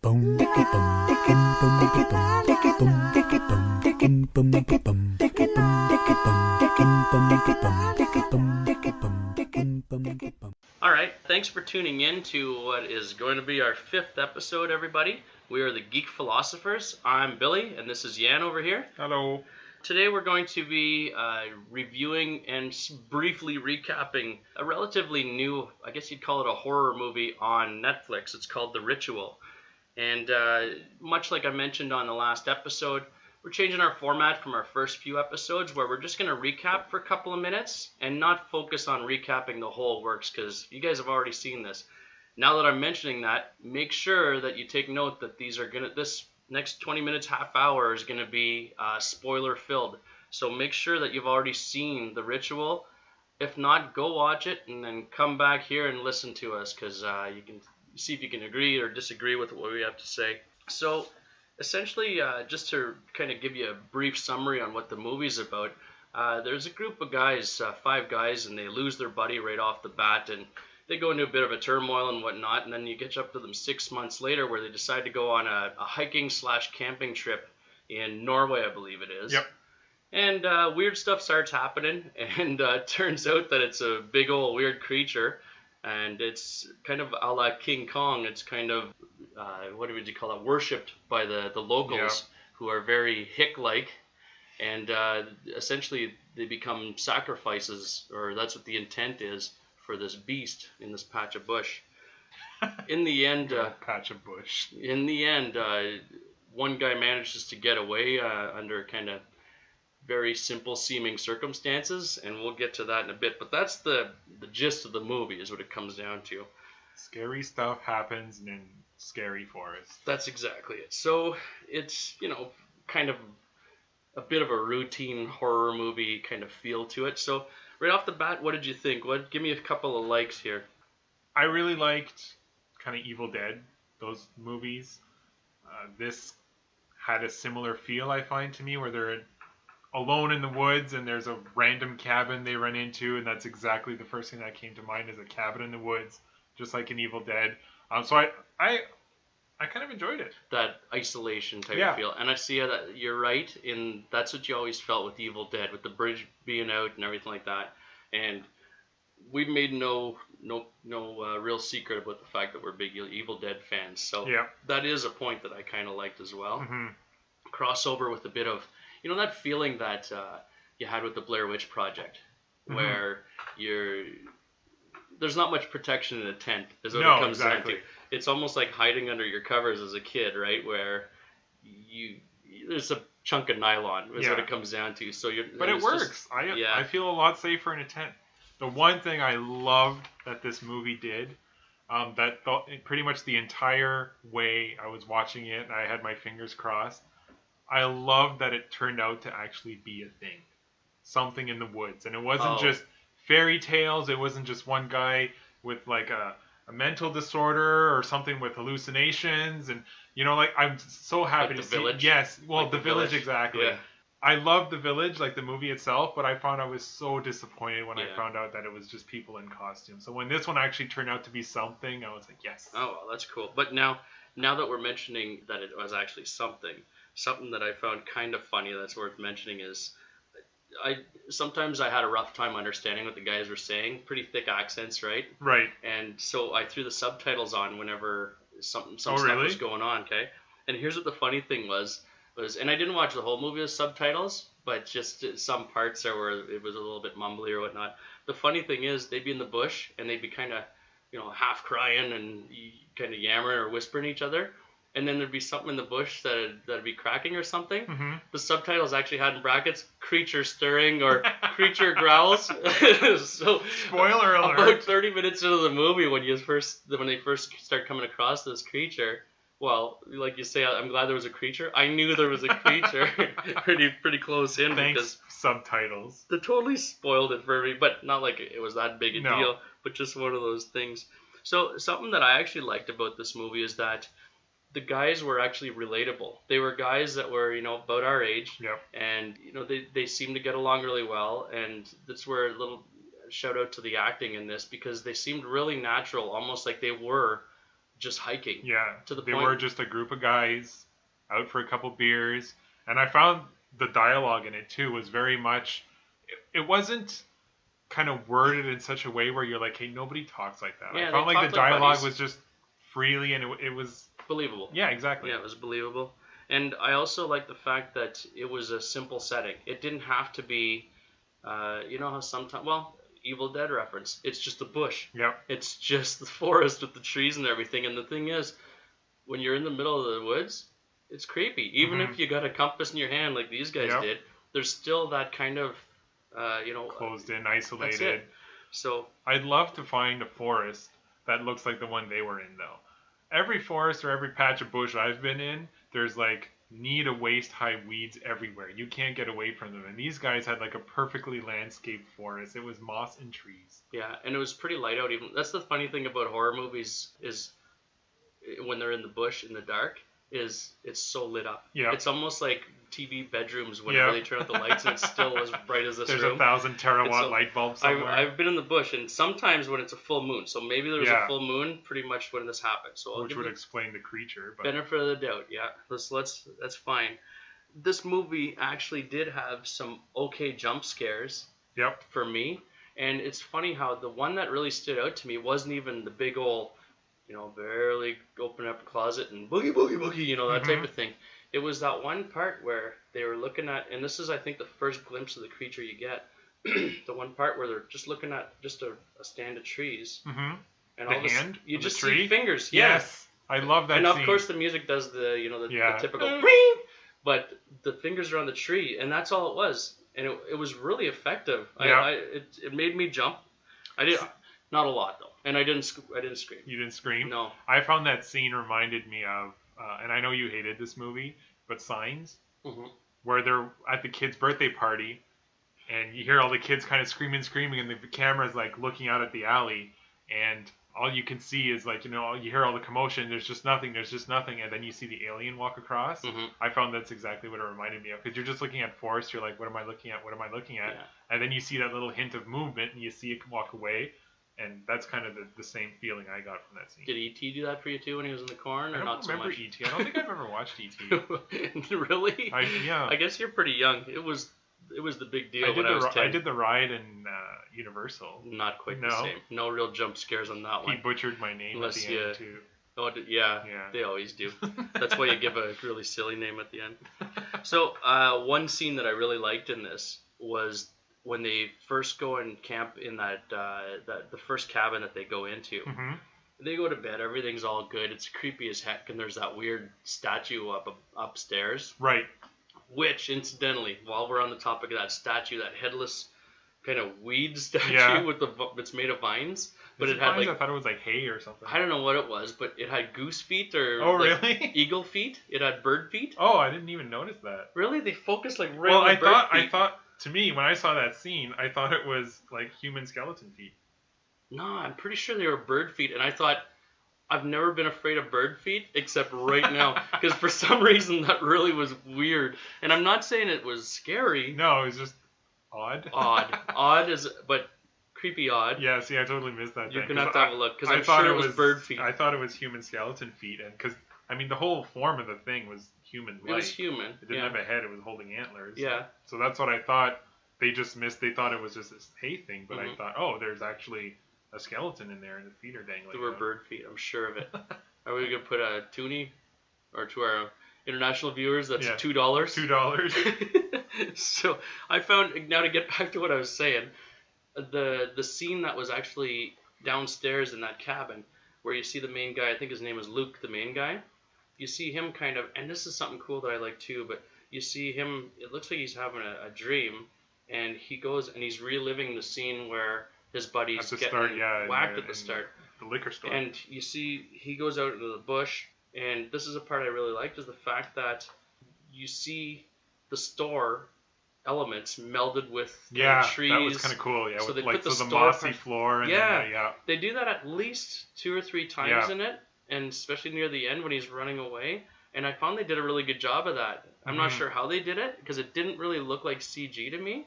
Alright, thanks for tuning in to what is going to be our 5th episode, everybody. We are the Geek Philosophers. I'm Billy, and this is Yan over here. Hello. Today we're going to be reviewing and briefly recapping a relatively new, I guess you'd call it a horror movie on Netflix. It's called The Ritual. And much like I mentioned on the last episode, we're changing our format from our first few episodes where we're just going to recap for a couple of minutes and not focus on recapping the whole works because you guys have already seen this. Now that I'm mentioning that, make sure that you take note that this next 20 minutes, half hour is going to be spoiler filled. So make sure that you've already seen The Ritual. If not, go watch it and then come back here and listen to us because you can see if you can agree or disagree with what we have to say. So essentially, just to kind of give you a brief summary on what the movie's about, there's a group of guys, 5 guys, and they lose their buddy right off the bat, and they go into a bit of a turmoil and whatnot, and then you get up to them 6 months later where they decide to go on a hiking/camping trip in Norway, I believe it is. Yep. And weird stuff starts happening, and it turns out that it's a big old weird creature, and it's kind of a la King Kong. It's kind of, what would you call it, worshipped by the locals, who are very hick-like, and essentially they become sacrifices, or that's what the intent is, for this beast in this patch of bush. In the end, patch of bush. In the end, one guy manages to get away under kind of very simple seeming circumstances, and we'll get to that in a bit. But that's the gist of the movie, is what it comes down to. Scary stuff happens in scary forests. That's exactly it. So it's, kind of a bit of a routine horror movie kind of feel to it. So right off the bat, what did you think? Give me a couple of likes here. I really liked kind of Evil Dead, those movies. This had a similar feel, I find, to me, where they're alone in the woods and there's a random cabin they run into, and that's exactly the first thing that came to mind, is a cabin in the woods, just like in Evil Dead. So I kind of enjoyed it. That isolation type of feel. And I see that you're right, that's what you always felt with Evil Dead, with the bridge being out and everything like that. And we've made no real secret about the fact that we're big Evil Dead fans. So that is a point that I kind of liked as well. Mm-hmm. Crossover with a bit of, that feeling that you had with the Blair Witch Project, where there's not much protection in a tent, is what it comes down to. It's almost like hiding under your covers as a kid, right? Where there's a chunk of nylon, is what it comes down to. So but it works. I feel a lot safer in a tent. The one thing I loved that this movie did, pretty much the entire way I was watching it, and I had my fingers crossed, I loved that it turned out to actually be a thing. Something in the woods. And it wasn't just fairy tales. It wasn't just one guy with like a mental disorder or something with hallucinations. And, I'm so happy like to The Village? see. Yes. Well, like The Village, exactly. Yeah. I love The Village, like the movie itself, but I found I was so disappointed when I found out that it was just people in costume. So when this one actually turned out to be something, I was like, yes. Oh, well, that's cool. But now that we're mentioning that it was actually something that I found kind of funny that's worth mentioning is sometimes I had a rough time understanding what the guys were saying. Pretty thick accents, right? Right. And so I threw the subtitles on whenever some stuff really? was going on, okay? And here's what the funny thing was, and I didn't watch the whole movie with subtitles, but just some parts there where it was a little bit mumbly or whatnot. The funny thing is, they'd be in the bush, and they'd be kind of, half crying and kind of yammering or whispering to each other. And then there'd be something in the bush that'd be cracking or something. Mm-hmm. The subtitles actually had in brackets, creature stirring or creature growls. So, spoiler alert. About 30 minutes into the movie, when they first start coming across this creature, well, like you say, I'm glad there was a creature. I knew there was a creature pretty close in. Thanks, because subtitles. They totally spoiled it for me, but not like it was that big a deal, but just one of those things. So something that I actually liked about this movie is that the guys were actually relatable. They were guys that were, about our age, and they seemed to get along really well. And that's where a little shout out to the acting in this, because they seemed really natural, almost like they were just hiking. Yeah, to the they point. were just a group of guys out for a couple beers, and I found the dialogue in it too was very much. It wasn't kind of worded in such a way where you're like, hey, nobody talks like that. Yeah, I felt they like talk the like dialogue buddies. was just freely, and it was Believable. Yeah, exactly. Yeah, it was believable. And I also like the fact that it was a simple setting. It didn't have to be, you know how sometimes, well, Evil Dead reference. It's just the bush. Yep. It's just the forest with the trees and everything. And the thing is, when you're in the middle of the woods, it's creepy. Even if you got a compass in your hand like these guys did, there's still that kind of, closed in, isolated. That's it. So I'd love to find a forest that looks like the one they were in, though. Every forest or every patch of bush I've been in, there's like knee to waist high weeds everywhere. You can't get away from them. And these guys had like a perfectly landscaped forest. It was moss and trees. yeah, and it was pretty light out. Even that's the funny thing about horror movies is when they're in the bush in the dark, is it's so lit up. Yeah. It's almost like TV bedrooms whenever they turn out the lights and it's still as bright as this There's room. There's 1,000 terawatt light bulbs somewhere. I've been in the bush, and sometimes when it's a full moon, so maybe there was a full moon pretty much when this happened. So which would explain the creature. But benefit of the doubt, yeah. That's fine. This movie actually did have some okay jump scares. Yep. For me, and it's funny how the one that really stood out to me wasn't even the big old, barely open up a closet and boogie boogie boogie, that type of thing. It was that one part where they were looking at, and this is, I think, the first glimpse of the creature you get. The one part where they're just looking at just a stand of trees, and the hand, you just tree? See fingers. Yes, I love that. And scene. of course, the music does the typical ring, but the fingers are on the tree, and that's all it was, and it was really effective. Yeah. It made me jump. I did not a lot though, and I didn't scream. You didn't scream? No. I found that scene reminded me of, and I know you hated this movie, but Signs, where they're at the kid's birthday party, and you hear all the kids kind of screaming, and the camera's like looking out at the alley, and all you can see is like, you hear all the commotion, there's just nothing, and then you see the alien walk across. I found that's exactly what it reminded me of, because you're just looking at forest, you're like, what am I looking at? Yeah. And then you see that little hint of movement, and you see it walk away. And that's kind of the same feeling I got from that scene. Did E.T. do that for you too when he was in the corn, or not so much? I don't remember E.T. I don't think I've ever watched E.T. Really? Yeah. I guess you're pretty young. It was the big deal when I was 10. I did the ride in Universal. Not quite the same. No real jump scares on that one. He butchered my name at the end too. Oh, yeah, they always do. That's why you give a really silly name at the end. So one scene that I really liked in this was when they first go and camp in the first cabin that they go into. They go to bed, everything's all good, it's creepy as heck, and there's that weird statue upstairs. Right. Which, incidentally, while we're on the topic of that statue, that headless kind of weed statue that's made of vines, but it had I thought it was like hay or something. I don't know what it was, but it had goose feet or really? Eagle feet. It had bird feet. Oh, I didn't even notice that. Really? They focused like right on the bird feet. I thought. To me, when I saw that scene, I thought it was like human skeleton feet. No, I'm pretty sure they were bird feet, and I thought, I've never been afraid of bird feet except right now, because for some reason that really was weird. And I'm not saying it was scary. No, it was just odd. But creepy odd. Yeah, see, I totally missed that. You're gonna have to have a look, because I'm sure it was bird feet. I thought it was human skeleton feet, and because the whole form of the thing was human-like. It was human. It didn't have a head. It was holding antlers. Yeah. So that's what I thought. They just missed. They thought it was just this hay thing, but I thought, oh, there's actually a skeleton in there, and the feet are dangling. There were bird feet. I'm sure of it. Are we gonna put a toonie, or to our international viewers, that's $2. $2. So I found, now to get back to what I was saying, the scene that was actually downstairs in that cabin, where you see the main guy, I think his name is Luke, the main guy. You see him kind of, and this is something cool that I like too, but you see him, it looks like he's having a dream, and he goes and he's reliving the scene where his buddy's getting whacked at the start. The liquor store. And you see he goes out into the bush, and this is a part I really liked, is the fact that you see the store elements melded with trees. That was kind of cool. Yeah, so with, they put the mossy floor. And they do that at least 2 or 3 times in it, and especially near the end when he's running away. And I found they did a really good job of that. I'm not sure how they did it, because it didn't really look like CG to me,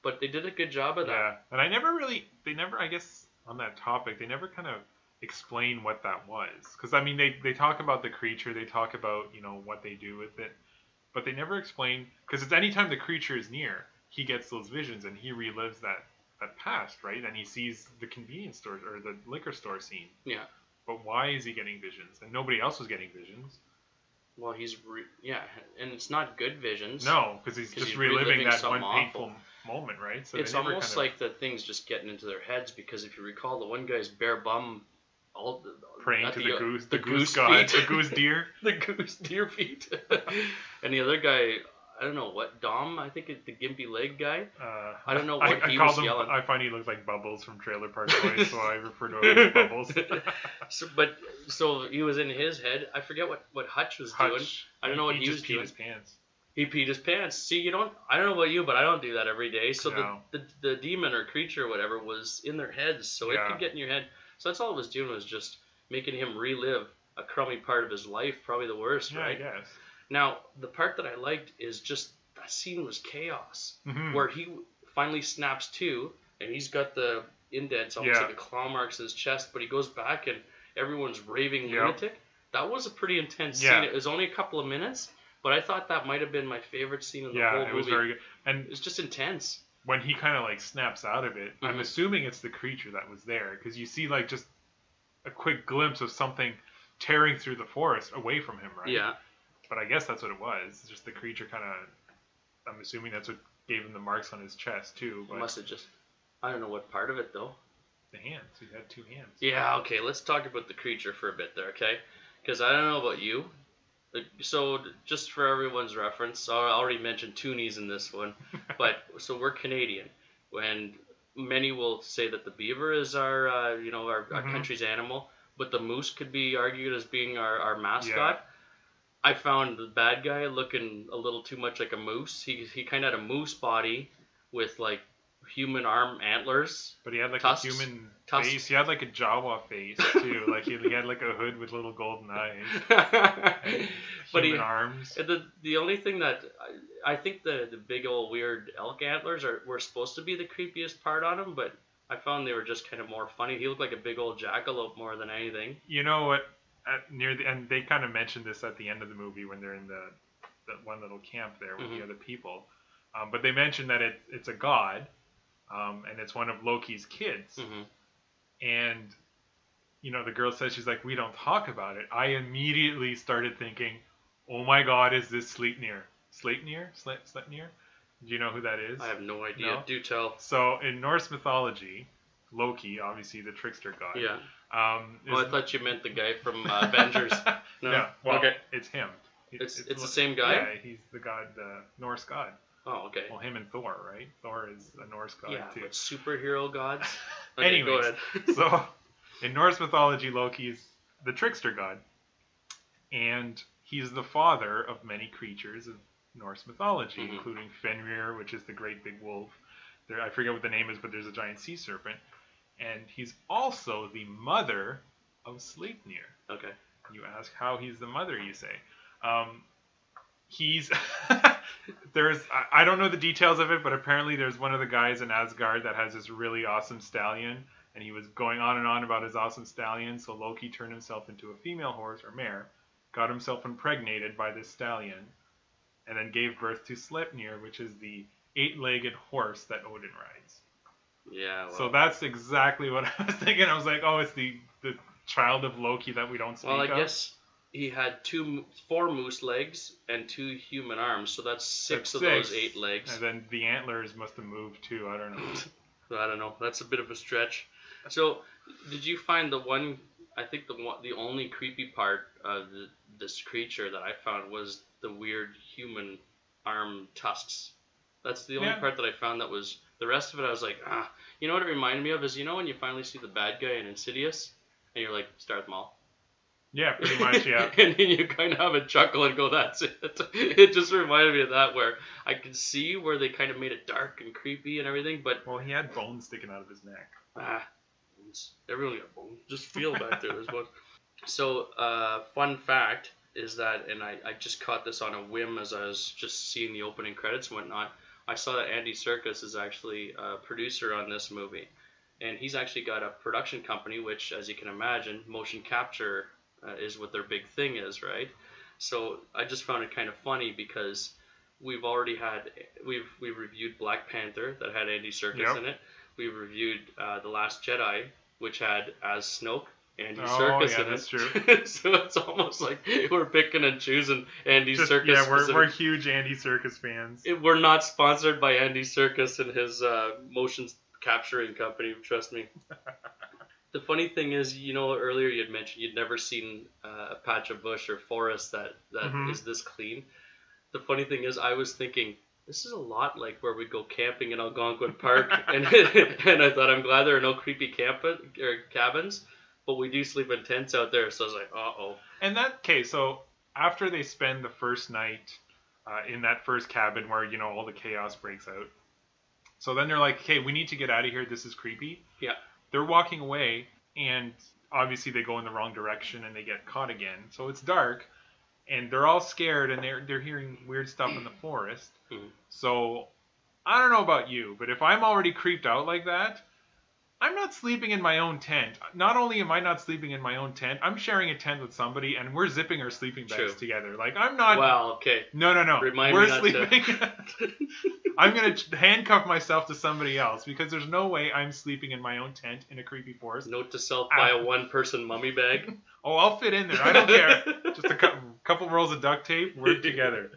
but they did a good job of that. Yeah, and I guess on that topic, they never kind of explain what that was. Because, I mean, they talk about the creature, they talk about, what they do with it, but they never explain, because it's anytime the creature is near, he gets those visions and he relives that past, right? And he sees the convenience store or the liquor store scene. Yeah. But why is he getting visions? And nobody else was getting visions. Well, and it's not good visions. No, because he's just reliving that one painful moment, right? So it's almost like the thing's just getting into their heads, because if you recall, the one guy's bare bum, praying to the goose god, the goose deer, the goose deer feet, and the other guy, I don't know what, Dom, I think it's the gimpy leg guy. I don't know what he was yelling. I find he looks like Bubbles from Trailer Park Boys, so I refer to him as Bubbles. So he was in his head. I forget what Hutch was doing. I don't know what he was doing. He peed his pants. He peed his pants. See, I don't know about you, but I don't do that every day. So no. the demon or creature or whatever was in their heads, so it could get in your head. So that's all it was doing, was just making him relive a crummy part of his life, probably the worst, right? I guess. Now, the part that I liked is just that scene was chaos, where he finally snaps to, and he's got the indents, almost like the claw marks in his chest, but he goes back and everyone's raving lunatic. That was a pretty intense scene. It was only a couple of minutes, but I thought that might have been my favorite scene in the whole movie. Yeah, it was very good. And it was just intense. When he kind of like snaps out of it, I'm assuming it's the creature that was there, because you see like just a quick glimpse of something tearing through the forest away from him, right? Yeah. But I guess that's what it was. It's just the creature kind of, I'm assuming that's what gave him the marks on his chest too. But must have just, I don't know what part of it though. The hands. He had 2 hands. Yeah, okay, let's talk about the creature for a bit there, okay? Because I don't know about you. So just for everyone's reference, I already mentioned toonies in this one, but so we're Canadian, and many will say that the beaver is our our country's animal, but the moose could be argued as being our mascot. Yeah. I found the bad guy looking a little too much like a moose. He kind of had a moose body with like human arm antlers. But he had like tusks, a human face. He had like a Jawa face too. Like he had like a hood with little golden eyes. But human arms. The only thing that I think the big old weird elk antlers were supposed to be the creepiest part on him, but I found they were just kind of more funny. He looked like a big old jackalope more than anything. You know what? And they kind of mentioned this at the end of the movie when they're in the one little camp there with the other people. But they mentioned that it's a god, and it's one of Loki's kids. And, the girl says, she's like, we don't talk about it. I immediately started thinking, oh my god, is this Sleipnir? Sleipnir? Sleipnir? Do you know who that is? I have no idea. No? Do tell. So in Norse mythology, Loki, obviously the trickster god. Yeah. I thought you meant the guy from Avengers. No. Well, okay. It's him. It's the same guy? Yeah, he's the god, Norse god. Oh, okay. Well, him and Thor, right? Thor is a Norse god, too. Yeah, but superhero gods? Okay, anyways, go ahead. So, in Norse mythology, Loki's the trickster god. And he's the father of many creatures of Norse mythology, including Fenrir, which is the great big wolf. I forget what the name is, but there's a giant sea serpent. And he's also the mother of Sleipnir. Okay. You ask how he's the mother, you say. He's... I don't know the details of it, but apparently there's one of the guys in Asgard that has this really awesome stallion, and he was going on and on about his awesome stallion, so Loki turned himself into a female horse, or mare, got himself impregnated by this stallion, and then gave birth to Sleipnir, which is the 8-legged horse that Odin rides. Yeah. Well, so that's exactly what I was thinking. I was like, oh, it's the child of Loki that we don't speak of. Well, I guess he had 4 moose legs and 2 human arms, so that's 6 of those 8 legs. And then the antlers must have moved too. I don't know. I don't know. That's a bit of a stretch. So, did you find the one? I think the only creepy part of this creature that I found was the weird human arm tusks. That's the only part that I found that was. The rest of it, I was like, you know what it reminded me of is, when you finally see the bad guy in Insidious, and you're like, start them all. Yeah, pretty much, yeah. And then you kind of have a chuckle and go, that's it. It just reminded me of that, where I could see where they kind of made it dark and creepy and everything, but... Well, he had bones sticking out of his neck. Bones. Everyone got bones. Just feel back there, there's bones. So, fun fact is that, and I just caught this on a whim as I was just seeing the opening credits and whatnot, I saw that Andy Serkis is actually a producer on this movie. and he's actually got a production company, which, as you can imagine, motion capture is what their big thing is, right? So I just found it kind of funny because we've reviewed Black Panther that had Andy Serkis in it. We've reviewed The Last Jedi, which had as Snoke Andy Serkis in it. That's true. So it's almost like we're picking and choosing Andy Serkis. Yeah, we're huge Andy Serkis fans. We're not sponsored by Andy Serkis and his motion capturing company. Trust me. The funny thing is, earlier you had mentioned you'd never seen a patch of bush or forest that is this clean. The funny thing is, I was thinking, this is a lot like where we go camping in Algonquin Park, and I thought, I'm glad there are no creepy cabins, but we do sleep in tents out there, so I was like, uh-oh. And so after they spend the first night in that first cabin where, all the chaos breaks out, so then they're like, okay, we need to get out of here, this is creepy. Yeah. They're walking away, and obviously they go in the wrong direction, and they get caught again, so it's dark. And they're all scared, and they're hearing weird stuff in the forest. So, I don't know about you, but if I'm already creeped out like that, I'm not sleeping in my own tent. Not only am I not sleeping in my own tent, I'm sharing a tent with somebody, and we're zipping our sleeping bags together. Like, I'm not... Well, okay. No. Remind we're me not sleeping... to... I'm going to handcuff myself to somebody else, because there's no way I'm sleeping in my own tent in a creepy forest. Note to self, buy a one-person mummy bag. Oh, I'll fit in there. I don't care. Just a couple rolls of duct tape. We're together.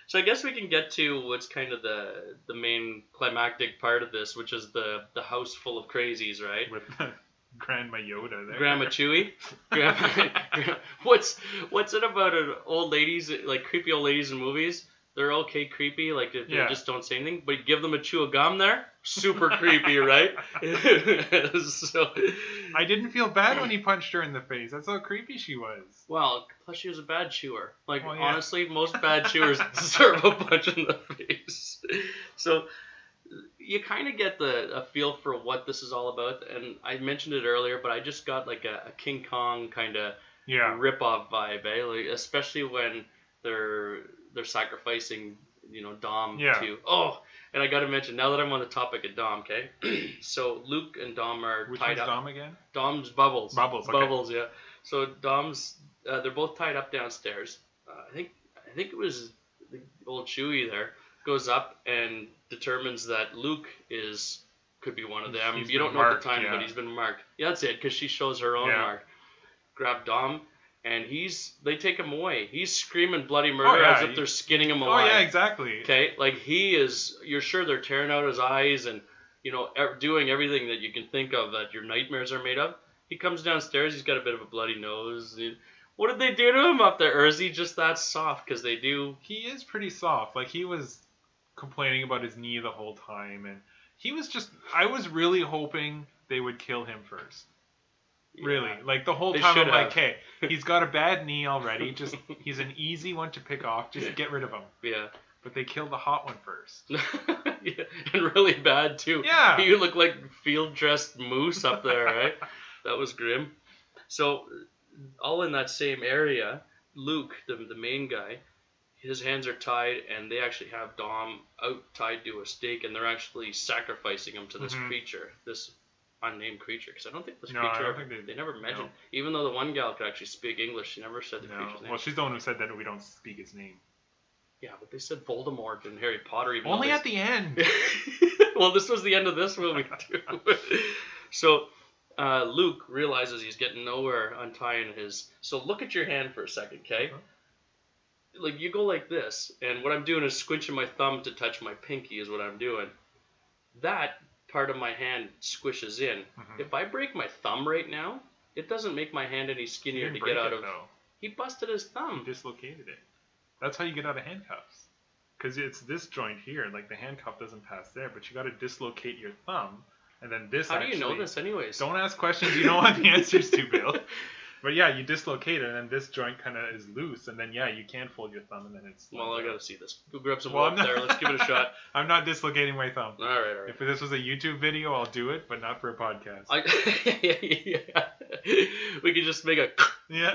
So I guess we can get to what's kind of the main climactic part of this, which is the house full of crazies, right? With Grandma Yoda there. Grandma Chewie. What's it about old ladies, like creepy old ladies in movies? They're okay creepy, like they just don't say anything, but you give them a chew of gum there, super creepy, right? So I didn't feel bad when he punched her in the face. That's how creepy she was. Well, plus she was a bad chewer. Like, honestly, most bad chewers deserve a punch in the face. So you kind of get a feel for what this is all about, and I mentioned it earlier, but I just got like a King Kong kind of rip-off vibe, Like, especially when they're sacrificing, Dom to... Oh, and I got to mention, now that I'm on the topic of Dom, okay? So Luke and Dom are Which tied up. Which one's Dom again? Dom's Bubbles. Bubbles, okay. Bubbles, yeah. So Dom's... they're both tied up downstairs. I think it was the old Chewie there, goes up and determines that Luke could be one of them. You don't know at the time, but he's been marked. Yeah, that's it, because she shows her own mark. Grab Dom... And they take him away. He's screaming bloody murder as if they're skinning him alive. Oh, yeah, exactly. Okay? Like, you're sure they're tearing out his eyes and, doing everything that you can think of that your nightmares are made of. He comes downstairs, he's got a bit of a bloody nose. What did they do to him up there? Or is he just that soft? Because they do... He is pretty soft. Like, he was complaining about his knee the whole time. And he was just... I was really hoping they would kill him first. Really, like the whole time I'm like, hey, he's got a bad knee already. Just he's an easy one to pick off. Just get rid of him. Yeah. But they killed the hot one first. Yeah, and really bad too. Yeah. You look like field-dressed moose up there, right? That was grim. So, all in that same area, Luke, the main guy, his hands are tied, and they actually have Dom out tied to a stake, and they're actually sacrificing him to this creature, this unnamed creature, because I don't think this creature they never mentioned. Even though the one gal could actually speak English, she never said the creature's name. Well, she's the one who said that we don't speak its name. Yeah, but they said Voldemort and Harry Potter. Even only at the end. Well, this was the end of this movie too. So Luke realizes he's getting nowhere untying his. So look at your hand for a second, okay? Like you go like this, and what I'm doing is squinching my thumb to touch my pinky is what I'm doing. That part of my hand squishes in. If I break my thumb right now, it doesn't make my hand any skinnier to get out of. He busted his thumb. He dislocated it. That's how you get out of handcuffs. Because it's this joint here, like the handcuff doesn't pass there, but you got to dislocate your thumb, and then this. How do you know this, anyways? Don't ask questions you don't want the answers to, Bill. But yeah, you dislocate it, and then this joint kind of is loose, and then you can fold your thumb, and then it's... Well, I gotta see this. Go grab some wood there. Let's give it a shot. I'm not dislocating my thumb. All right. If this was a YouTube video, I'll do it, but not for a podcast. We could just make a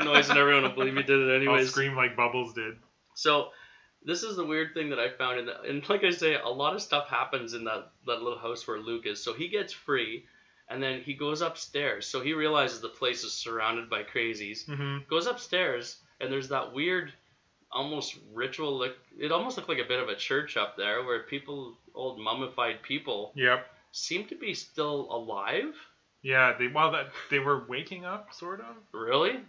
noise, and everyone will believe you did it anyways. I'll scream like Bubbles did. So, This is the weird thing that I found and like I say, a lot of stuff happens in that little house where Luke is. So he gets free, and then he goes upstairs. So he realizes the place is surrounded by crazies. Mm-hmm. Goes upstairs, and there's that weird, almost ritual look. It almost looked like a bit of a church up there, where old mummified people, Yep, seem to be still alive. yeah. They were waking up, sort of. Really,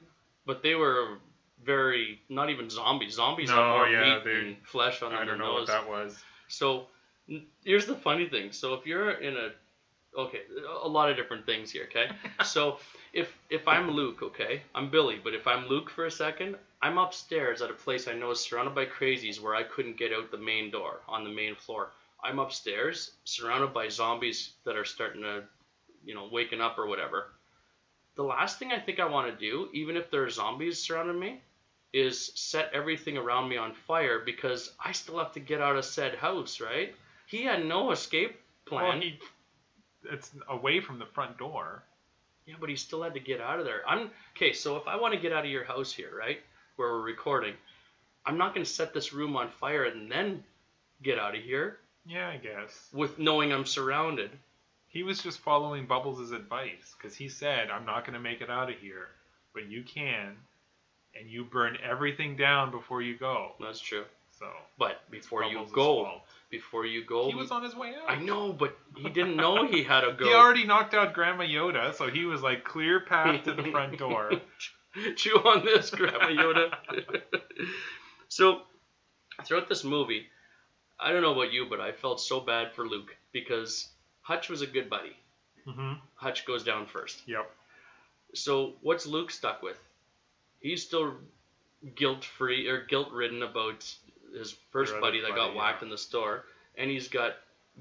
but they were very not even zombies. Zombies have No, more yeah, meat and flesh on them. I don't than know those. what that was. So here's the funny thing. So if you're in a lot of different things here, okay? So if I'm Luke, okay, I'm Billy, but if I'm Luke for a second, I'm upstairs at a place I know is surrounded by crazies where I couldn't get out the main door on the main floor. I'm upstairs, surrounded by zombies that are starting to, waking up or whatever. The last thing I think I want to do, even if there are zombies surrounding me, is set everything around me on fire because I still have to get out of said house, right? He had no escape plan. Well, it's away from the front door. Yeah, but he still had to get out of there. Okay, so if I want to get out of your house here, right, where we're recording, I'm not going to set this room on fire and then get out of here. Yeah, I guess. With knowing I'm surrounded. He was just following Bubbles' advice because he said, I'm not going to make it out of here, but you can, and you burn everything down before you go. That's true. So, but before you go, he was on his way out. I know, but he didn't know he had to go. He already knocked out Grandma Yoda, so he was like clear path to the front door. Chew on this, Grandma Yoda. So, throughout this movie, I don't know about you, but I felt so bad for Luke because Hutch was a good buddy. Mm-hmm. Hutch goes down first. Yep. So what's Luke stuck with? He's still guilt-ridden about his first buddy that got whacked in the store, and he's got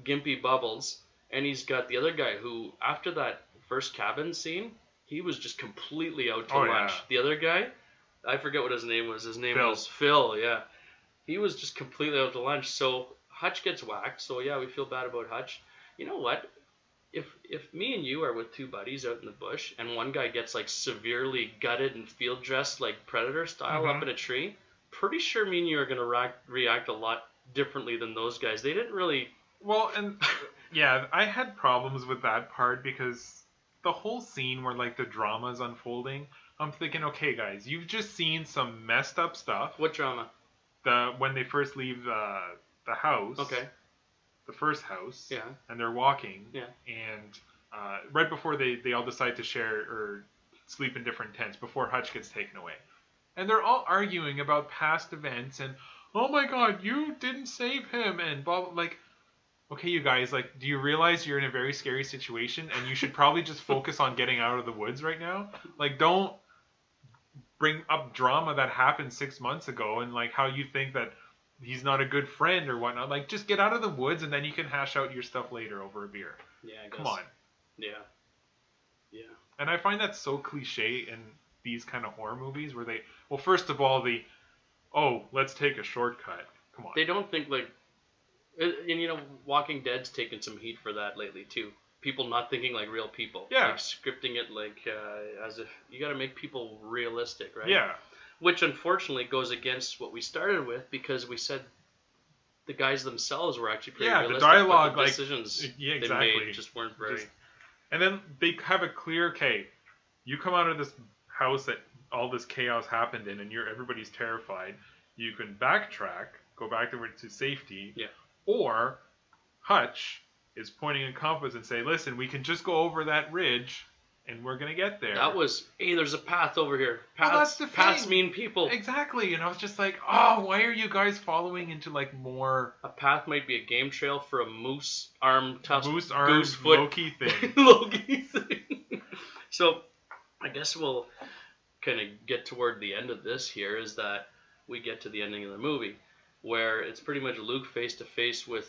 Gimpy Bubbles, and he's got the other guy who, after that first cabin scene, he was just completely out to lunch. Yeah. The other guy, I forget what his name was. His name was Phil. Yeah, he was just completely out to lunch. So Hutch gets whacked. So yeah, we feel bad about Hutch. You know what? If me and you are with two buddies out in the bush and one guy gets like severely gutted and field dressed like Predator style up in a tree, pretty sure me and you are going to react a lot differently than those guys. They didn't really... Well, and yeah, I had problems with that part because the whole scene where like the drama is unfolding, I'm thinking, okay guys, you've just seen some messed up stuff. What drama? When they first leave the house. Okay. The first house, yeah, and they're walking, yeah, and right before they all decide to share or sleep in different tents before Hutch gets taken away, and they're all arguing about past events and, oh my God, you didn't save him, and blah, blah, like, okay, you guys, like, do you realize you're in a very scary situation and you should probably just focus on getting out of the woods right now? Like, don't bring up drama that happened 6 months ago and like how you think that he's not a good friend or whatnot. Like, just get out of the woods and then you can hash out your stuff later over a beer. Yeah, I guess. Come on. Yeah. Yeah. And I find that so cliche in these kind of horror movies where well, first of all, let's take a shortcut. Come on. They don't think like, and Walking Dead's taken some heat for that lately too. People not thinking like real people. Yeah. Like scripting it like as if you got to make people realistic, right? Yeah. Which unfortunately goes against what we started with because we said the guys themselves were actually pretty realistic. The dialogue, but the decisions exactly. they made just weren't very... And then they have a clear, okay, you come out of this house that all this chaos happened in and everybody's terrified. You can backtrack, go back to safety. Yeah. Or Hutch is pointing a compass and say, listen, we can just go over that ridge and we're going to get there. That was, hey, there's a path over here. Paths mean people. Exactly. And I was just like, oh, why are you guys following into like more... A path might be a game trail for a moose-armed goose-foot Loki thing. Loki thing. So, I guess we'll kind of get toward the end of this here is that we get to the ending of the movie where it's pretty much Luke face to face with,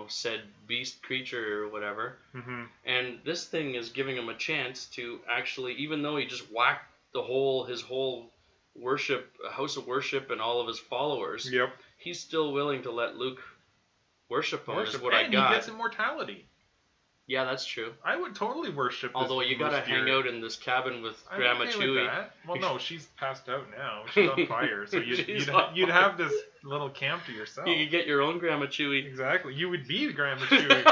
said beast creature or whatever. Mm-hmm. And this thing is giving him a chance to actually, even though he just whacked his whole house of worship and all of his followers, yep, he's still willing to let Luke worship him. Is what I and got. He gets immortality. Yeah, that's true. I would totally worship. Although you gotta hang out in this cabin with Grandma Chewie. With that. Well, no, she's passed out now. She's on fire, so you'd have this little camp to yourself. You could get your own Grandma Chewie. Exactly. You would be Grandma Chewie.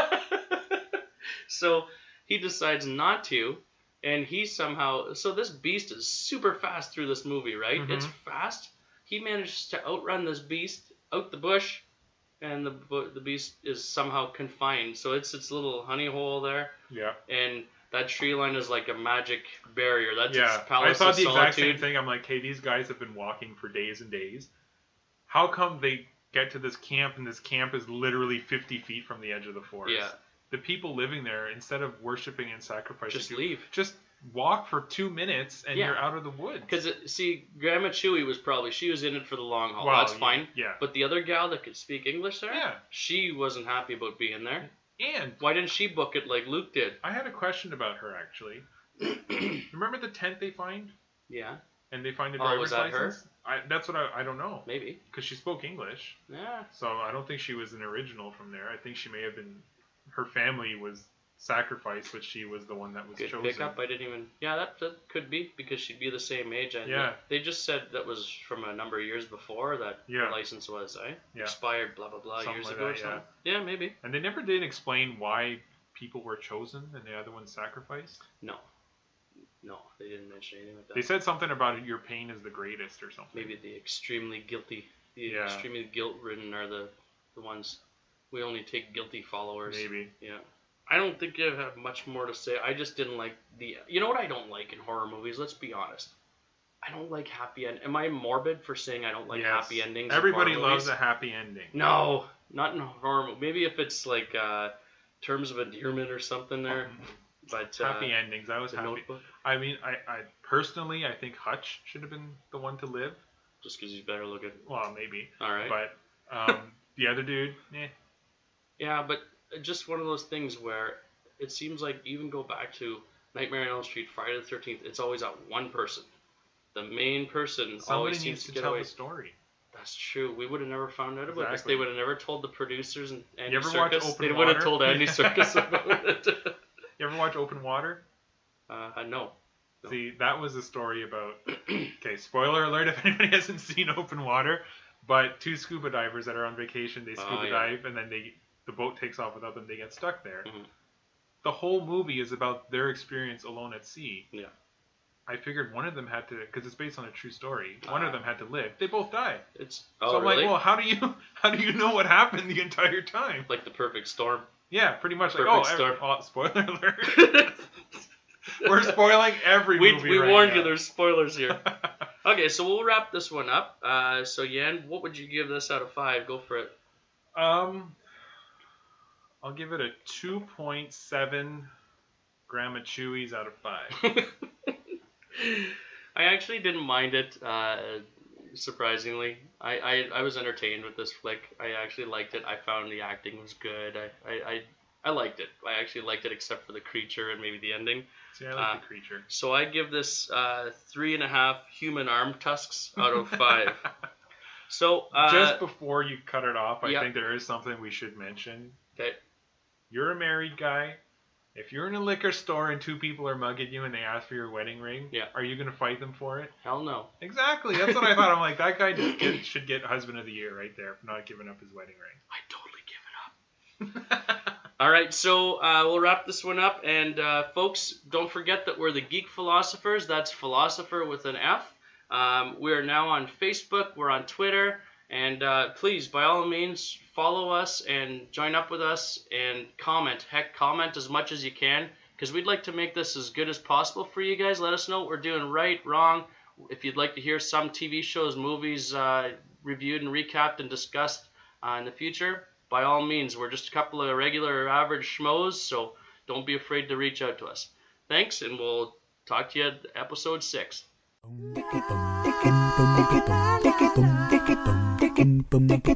So he decides not to, and he somehow. So this beast is super fast through this movie, right? Mm-hmm. It's fast. He manages to outrun this beast out the bush. And the beast is somehow confined, so it's its little honey hole there. Yeah. And that tree line is like a magic barrier. That's its palace of solitude. I thought the exact same thing. I'm like, hey, these guys have been walking for days and days. How come they get to this camp, and this camp is literally 50 feet from the edge of the forest? Yeah. The people living there, instead of worshiping and sacrificing, just leave. Just walk for 2 minutes and you're out of the woods. Because, see, Grandma Chewie she was in it for the long haul. Well, that's fine. Yeah. But the other gal that could speak English there, she wasn't happy about being there. And why didn't she book it like Luke did? I had a question about her, actually. Remember the tent they find? Yeah. And they find a driver's license? Her? That's what I don't know. Maybe. Because she spoke English. Yeah. So I don't think she was an original from there. I think she may have been, her family was sacrificed, but she was the one that was chosen. Pickup. I didn't even. Yeah, that could be because she'd be the same age. And they just said that was from a number of years before that the license was expired. Blah blah blah. Something years like ago. That, or something. Yeah, maybe. And they never did explain why people were chosen and the other ones sacrificed. No, they didn't mention anything like that. They said something about your pain is the greatest or something. Maybe the extremely guilty, extremely guilt-ridden are the ones. We only take guilty followers. Maybe. Yeah. I don't think you have much more to say. I just didn't like You know what I don't like in horror movies? Let's be honest. I don't like happy end. Am I morbid for saying I don't like happy endings? Everybody loves a happy ending. No, not in a horror movie. Maybe if it's like Terms of Endearment or something there. But happy endings. I was happy. Notebook. I mean, I personally, I think Hutch should have been the one to live. Just because he's better looking. Well, maybe. All right. But the other dude, Yeah, but just one of those things where it seems like even go back to Nightmare on Elm Street, Friday the 13th, it's always that one person. The main person always seems to get away. Somebody needs to tell the story. That's true. We would have never found out about this. They would have never told the producers and Andy Serkis. Watch Open Water? They would have told Andy Serkis about it. You ever watch Open Water? No. See, that was a story about... Okay, spoiler alert if anybody hasn't seen Open Water, but two scuba divers that are on vacation, they scuba dive, and then the boat takes off without them, they get stuck there. Mm-hmm. The whole movie is about their experience alone at sea. Yeah. I figured one of them had to, because it's based on a true story, one of them had to live. They both died. So I'm really? like, well, how do you know what happened the entire time? Like the perfect storm. Yeah, pretty much. Storm. Spoiler alert. We're spoiling every movie. We warned you, there's spoilers here. Okay, so we'll wrap this one up. So Yan, what would you give this out of 5? Go for it. I'll give it a 2.7 Grandma Chewies out of 5. I actually didn't mind it, surprisingly. I was entertained with this flick. I actually liked it. I found the acting was good. I liked it. I actually liked it except for the creature and maybe the ending. See, I like the creature. So I give this 3.5 human arm tusks out of 5. So just before you cut it off, I think there is something we should mention. Okay. You're a married guy. If you're in a liquor store and two people are mugging you and they ask for your wedding ring, are you going to fight them for it? Hell no. Exactly. That's what I thought. I'm like, that guy should get husband of the year right there for not giving up his wedding ring. I totally give it up. All right, so we'll wrap this one up. And folks, don't forget that we're the Geek Philosophers. That's philosopher with an F. We are now on Facebook. We're on Twitter. And please, by all means, follow us and join up with us and comment. Heck, comment as much as you can because we'd like to make this as good as possible for you guys. Let us know what we're doing right, wrong. If you'd like to hear some TV shows, movies reviewed and recapped and discussed in the future, by all means. We're just a couple of regular average schmoes, so don't be afraid to reach out to us. Thanks, and we'll talk to you at episode 6. Boom, boom, boom, boom, boom, boom, boom, boom, boom, boom, boom, boom, boom, boom,